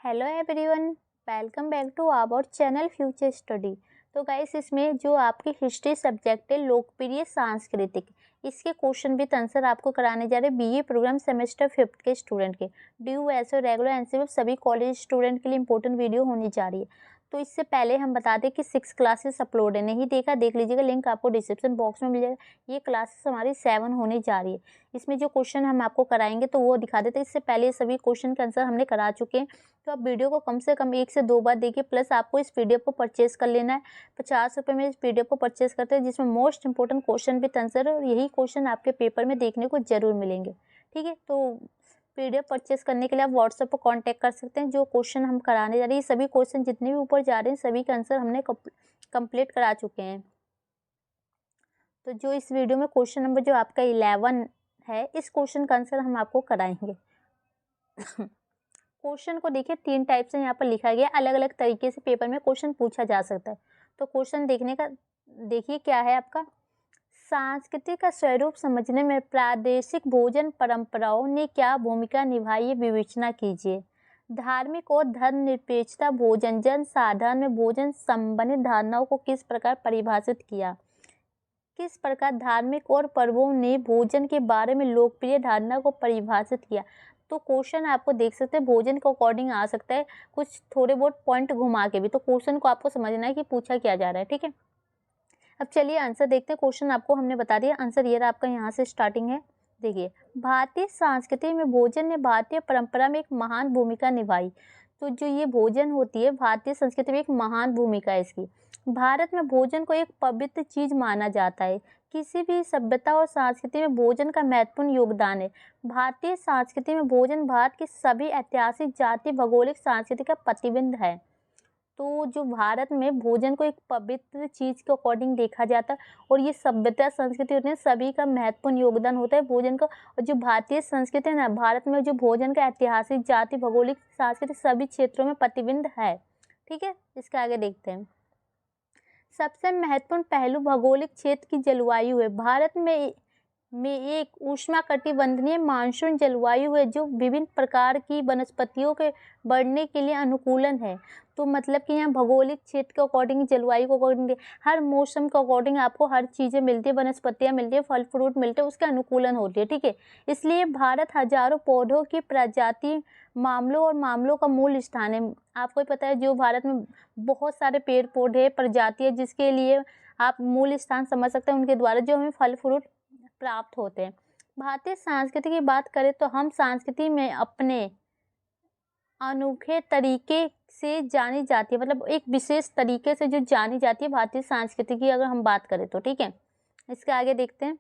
Hello everyone, welcome back to our channel future study. तो guys, इसमें जो आपकी हिस्ट्री सब्जेक्ट है लोकप्रिय सांस्कृतिक, इसके क्वेश्चन विद आंसर आपको कराने जा रहे हैं बीए प्रोग्राम सेमेस्टर 5th के स्टूडेंट के। ड्यू ऐसे रेगुलर एनसीएफ सभी कॉलेज स्टूडेंट के लिए इंपॉर्टेंट वीडियो होनी जा रही है। तो इससे पहले हम बता दें कि 6 क्लासेस अपलोड है, नहीं देखा देख लीजिएगा, लिंक आपको डिस्क्रिप्शन बॉक्स में मिल जाएगा। ये क्लासेस हमारी 7 होने जा रही है। इसमें जो क्वेश्चन हम आपको कराएंगे तो वो दिखा देते हैं। इससे पहले सभी क्वेश्चन के आंसर हमने करा चुके हैं, तो आप वीडियो को कम से कम 1 से 2 बार देखिए। प्लस आपको इस पीडीएफ को परचेज कर लेना है। 50 रुपये में इस पीडीएफ को परचेज करते हैं, जिसमें most important question with answer है, और यही क्वेश्चन आपके पेपर में देखने को जरूर मिलेंगे। ठीक है, तो पीडीएफ परचेस करने के लिए आप व्हाट्सएप पर कांटेक्ट कर सकते हैं। जो क्वेश्चन हम कराने जा रहे हैं, सभी क्वेश्चन जितने भी ऊपर जा रहे हैं सभी के आंसर हमने कंप्लीट करा चुके हैं। तो जो इस वीडियो में क्वेश्चन नंबर जो आपका 11 है, इस क्वेश्चन का आंसर हम आपको कराएंगे। क्वेश्चन को देखिए, 3 टाइप से यहाँ पर लिखा गया, अलग अलग तरीके से पेपर में क्वेश्चन पूछा जा सकता है। तो क्वेश्चन देखने का देखिए क्या है आपका। संस्कृति का स्वरूप समझने में प्रादेशिक भोजन परंपराओं ने क्या भूमिका निभाई है, विवेचना कीजिए। धार्मिक और धर्मनिरपेक्षता भोजन जन साधारण में भोजन संबंधित धारणाओं को किस प्रकार परिभाषित किया। किस प्रकार धार्मिक और पर्वों ने भोजन के बारे में लोकप्रिय धारणा को परिभाषित किया। तो क्वेश्चन आपको देख सकते हैं भोजन के अकॉर्डिंग आ सकता है, कुछ थोड़े बहुत पॉइंट घुमा के भी। तो क्वेश्चन को आपको समझना है कि पूछा क्या जा रहा है। ठीक है, अब चलिए आंसर देखते हैं। क्वेश्चन आपको हमने बता दिया, आंसर ये रहा आपका, यहाँ से स्टार्टिंग है। देखिए, भारतीय संस्कृति में भोजन ने भारतीय परंपरा में एक महान भूमिका निभाई। तो जो ये भोजन होती है भारतीय संस्कृति में एक महान भूमिका है इसकी। भारत में भोजन को एक पवित्र चीज माना जाता है। किसी भी सभ्यता और संस्कृति में भोजन का महत्वपूर्ण योगदान है। भारतीय संस्कृति में भोजन भारत की सभी ऐतिहासिक जाति भौगोलिक संस्कृति का प्रतिबिंब है। तो जो भारत में भोजन को एक पवित्र चीज के अकॉर्डिंग देखा जाता है, और ये सभ्यता संस्कृति होती है, सभी का महत्वपूर्ण योगदान होता है भोजन का। और जो भारतीय संस्कृति है ना, भारत में जो भोजन का ऐतिहासिक जाति भौगोलिक सांस्कृतिक सभी क्षेत्रों में प्रतिबिंब है। ठीक है, इसके आगे देखते हैं। सबसे महत्वपूर्ण पहलू भौगोलिक क्षेत्र की जलवायु है। भारत में एक उष्णकटिबंधीय मानसून जलवायु है, जो विभिन्न प्रकार की वनस्पतियों के बढ़ने के लिए अनुकूलन है। तो मतलब कि यहाँ भौगोलिक क्षेत्र के अकॉर्डिंग, जलवायु के अकॉर्डिंग, हर मौसम के अकॉर्डिंग आपको हर चीज़ें मिलती है, वनस्पतियाँ मिलती है, फल फ्रूट मिलते हैं, उसके अनुकूलन होती है। ठीक है, इसलिए भारत हजारों पौधों की प्रजाति मामलों का मूल स्थान है। आपको पता है जो भारत में बहुत सारे पेड़ पौधे प्रजाति है, जिसके लिए आप मूल स्थान समझ सकते हैं, उनके द्वारा जो हमें फल फ्रूट प्राप्त होते हैं। भारतीय संस्कृति की बात करें तो हम संस्कृति में अपने अनोखे तरीके से जानी जाती है, मतलब एक विशेष तरीके से जो जानी जाती है भारतीय संस्कृति की, अगर हम बात करें तो। ठीक है, इसके आगे देखते हैं।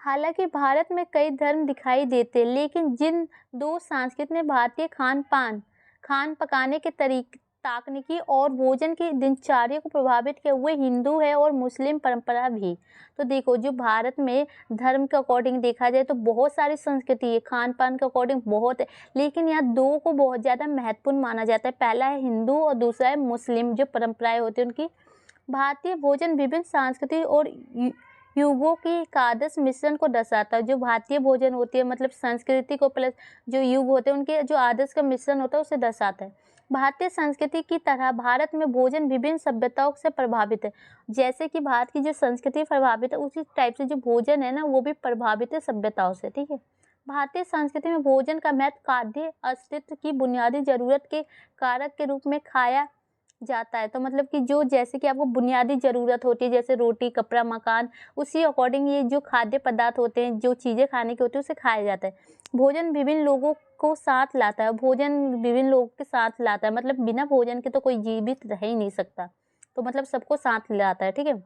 हालांकि भारत में कई धर्म दिखाई देते हैं, लेकिन जिन 2 संस्कृति ने भारतीय खान पकाने के तरीके, तकनीकी और भोजन की दिनचर्या को प्रभावित किया, हुए हिंदू है और मुस्लिम परंपरा भी। तो देखो, जो भारत में धर्म के अकॉर्डिंग देखा जाए तो बहुत सारी संस्कृति है, खान पान के अकॉर्डिंग बहुत है, लेकिन यहाँ 2 को बहुत ज़्यादा महत्वपूर्ण माना जाता है। पहला है हिंदू और दूसरा है मुस्लिम, जो परंपराएं होती है उनकी। भारतीय भोजन विभिन्न सांस्कृतिक और युगों की एकादश मिश्रण को दर्शाता है। जो भारतीय भोजन होती है, मतलब संस्कृति को प्लस जो युग होते हैं उनके जो आदर्श का मिश्रण होता है, उसे दर्शाता है। भारतीय संस्कृति की तरह भारत में भोजन विभिन्न सभ्यताओं से प्रभावित है। जैसे कि भारत की जो संस्कृति प्रभावित है, उसी टाइप से जो भोजन है ना, वो भी प्रभावित है सभ्यताओं से। ठीक है, भारतीय संस्कृति में भोजन का महत्व खाद्य अस्तित्व की बुनियादी जरूरत के कारक के रूप में खाया जाता है। तो मतलब कि जो जैसे कि आपको बुनियादी ज़रूरत होती है, जैसे रोटी कपड़ा मकान, उसी अकॉर्डिंग ये जो खाद्य पदार्थ होते हैं, जो चीज़ें खाने की होती है, उसे खाया जाता है। भोजन विभिन्न लोगों को साथ लाता है, भोजन विभिन्न लोगों के साथ लाता है, मतलब बिना भोजन के तो कोई जीवित रह ही नहीं सकता। तो मतलब सबको साथ लाता है। ठीक है,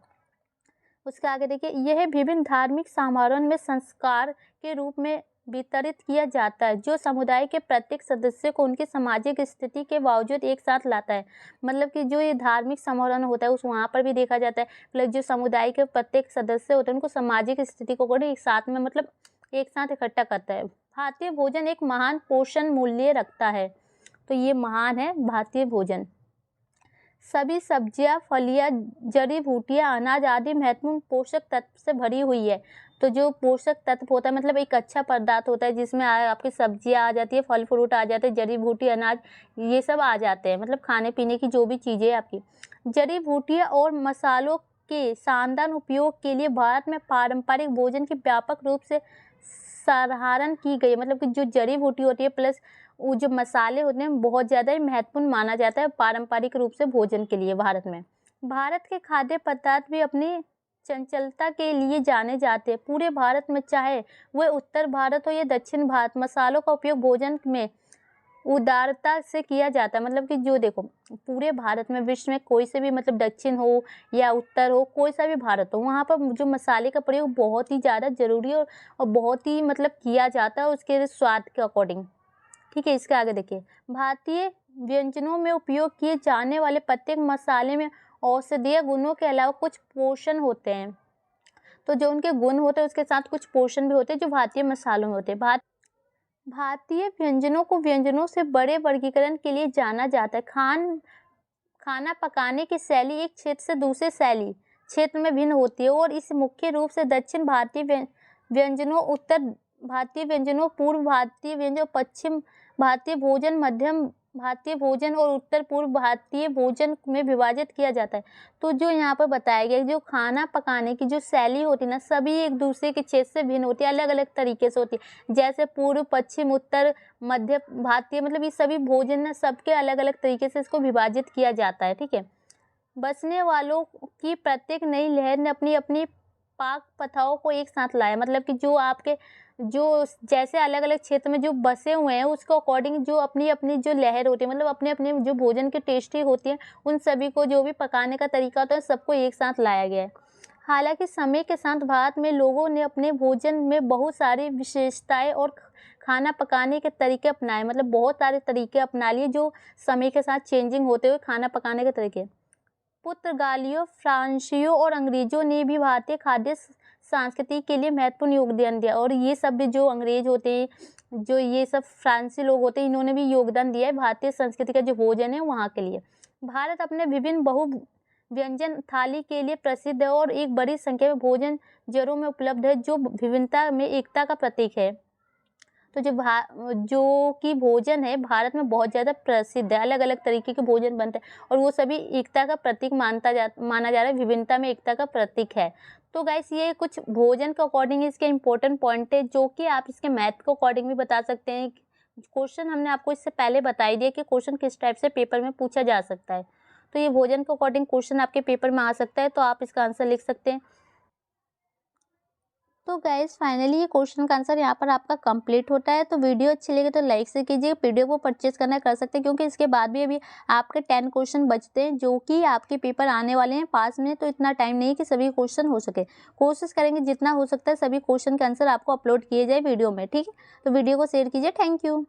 उसके आगे देखिए, यह विभिन्न धार्मिक समारोह में संस्कार के रूप में वितरित किया जाता है, जो समुदाय के प्रत्येक सदस्य को उनकी सामाजिक स्थिति के बावजूद एक साथ लाता है। मतलब कि जो ये धार्मिक समारोह होता है उस वहाँ पर भी देखा जाता है, मतलब जो समुदाय के प्रत्येक सदस्य होते हैं उनको सामाजिक स्थिति को एक साथ में, मतलब एक साथ इकट्ठा करता है। भारतीय भोजन एक महान पोषण मूल्य रखता है। तो ये महान है भारतीय भोजन। सभी सब्जियां, फलियां, जड़ी बूटियां, अनाज आदि महत्वपूर्ण पोषक तत्व से भरी हुई है। तो जो पोषक तत्व होता है मतलब एक अच्छा पदार्थ होता है जिसमें आपकी सब्जियां आ जाती है, फल फ्रूट आ जाते हैं, जड़ी बूटी, अनाज, ये सब आ जाते हैं, मतलब खाने पीने की जो भी चीज़ें आपकी। जड़ी बूटियाँ और मसालों के शानदार उपयोग के लिए भारत में पारंपरिक भोजन की व्यापक रूप से सराहना की गई है। मतलब कि जो जड़ी बूटी होती है प्लस वो जो मसाले होते हैं बहुत ज़्यादा ही महत्वपूर्ण माना जाता है पारंपरिक रूप से भोजन के लिए भारत में। भारत के खाद्य पदार्थ भी अपनी चंचलता के लिए जाने जाते हैं। पूरे भारत में चाहे वह उत्तर भारत हो या दक्षिण भारत, मसालों का उपयोग भोजन में उदारता से किया जाता है। मतलब कि जो देखो पूरे भारत में, विश्व में कोई से भी मतलब दक्षिण हो या उत्तर हो, कोई सा भी भारत हो, वहाँ पर जो मसाले का प्रयोग बहुत ही ज़्यादा ज़रूरी और बहुत ही मतलब किया जाता है उसके स्वाद के अकॉर्डिंग। ठीक है, इसके आगे देखिए, भारतीय व्यंजनों में उपयोग किए जाने वाले प्रत्येक मसाले में औषधीय गुणों के अलावा कुछ पोषण होते हैं। तो जो उनके गुण होते हैं उसके साथ कुछ पोषण भी होते हैं जो भारतीय मसालों में होते हैं। भारतीय व्यंजनों को व्यंजनों से बड़े वर्गीकरण के लिए जाना जाता है। खाना पकाने की शैली एक क्षेत्र से दूसरे शैली क्षेत्र में भिन्न होती है और इस मुख्य रूप से दक्षिण भारतीय व्यंजनों, उत्तर भारतीय व्यंजनों, पूर्व भारतीय व्यंजन, पश्चिम भारतीय भोजन, मध्यम भारतीय भोजन और उत्तर पूर्व भारतीय भोजन में विभाजित किया जाता है। तो जो यहाँ पर बताया गया जो खाना पकाने की जो शैली होती है ना, सभी एक दूसरे के क्षेत्र से भिन्न होती है, अलग अलग तरीके से होती है। जैसे पूर्व, पश्चिम, उत्तर, मध्य भारतीय, मतलब ये सभी भोजन ना सबके अलग अलग तरीके से इसको विभाजित किया जाता है। ठीक है, बसने वालों की प्रत्येक नई लहर ने अपनी अपनी पाक प्रथाओं को एक साथ लाया। मतलब कि जो आपके जो जैसे अलग अलग क्षेत्र में जो बसे हुए हैं उसको अकॉर्डिंग जो अपनी अपनी जो लहर होती है, मतलब अपने अपने जो भोजन की टेस्टी होती है, उन सभी को जो भी पकाने का तरीका होता है सबको एक साथ लाया गया है। हालांकि समय के साथ भारत में लोगों ने अपने भोजन में बहुत सारी विशेषताएं और खाना पकाने के तरीके अपनाए। मतलब बहुत सारे तरीके अपना लिए जो समय के साथ चेंजिंग होते हुए खाना पकाने के तरीके। पुर्तगालियों, फ्रांसीसियों और अंग्रेजों ने भी भारतीय खाद्य संस्कृति के लिए महत्वपूर्ण योगदान दिया। और ये सब भी जो अंग्रेज होते हैं, जो ये सब फ्रांसीसी लोग होते हैं, इन्होंने भी योगदान दिया है भारतीय संस्कृति का जो भोजन है वहाँ के लिए। भारत अपने विभिन्न बहु व्यंजन थाली के लिए प्रसिद्ध है और एक बड़ी संख्या में भोजन जरों में उपलब्ध है जो विभिन्नता में एकता का प्रतीक है। तो जो कि भोजन है भारत में बहुत ज़्यादा प्रसिद्ध है, अलग अलग तरीके के भोजन बनते हैं और वो सभी एकता का प्रतीक माना जा रहा है, विभिन्नता में एकता का प्रतीक है। तो गाइस ये कुछ भोजन के अकॉर्डिंग इसके इंपॉर्टेंट पॉइंट है जो कि आप इसके मैथ के अकॉर्डिंग भी बता सकते हैं। क्वेश्चन हमने आपको इससे पहले बता ही दिया कि क्वेश्चन किस टाइप से पेपर में पूछा जा सकता है। तो ये भोजन के अकॉर्डिंग क्वेश्चन आपके पेपर में आ सकता है, तो आप इसका आंसर लिख सकते हैं। तो गाइस फाइनली ये क्वेश्चन का आंसर यहाँ पर आपका कंप्लीट होता है। तो वीडियो अच्छी लगे तो लाइक से कीजिए, पीडीएफ को परचेज करना कर सकते हैं क्योंकि इसके बाद भी अभी आपके 10 क्वेश्चन बचते हैं जो कि आपके पेपर आने वाले हैं पास में। तो इतना टाइम नहीं कि सभी क्वेश्चन हो सके, कोशिश करेंगे जितना हो सकता है सभी क्वेश्चन के आंसर आपको अपलोड किए जाए वीडियो में। ठीक है, तो वीडियो को शेयर कीजिए। Thank you.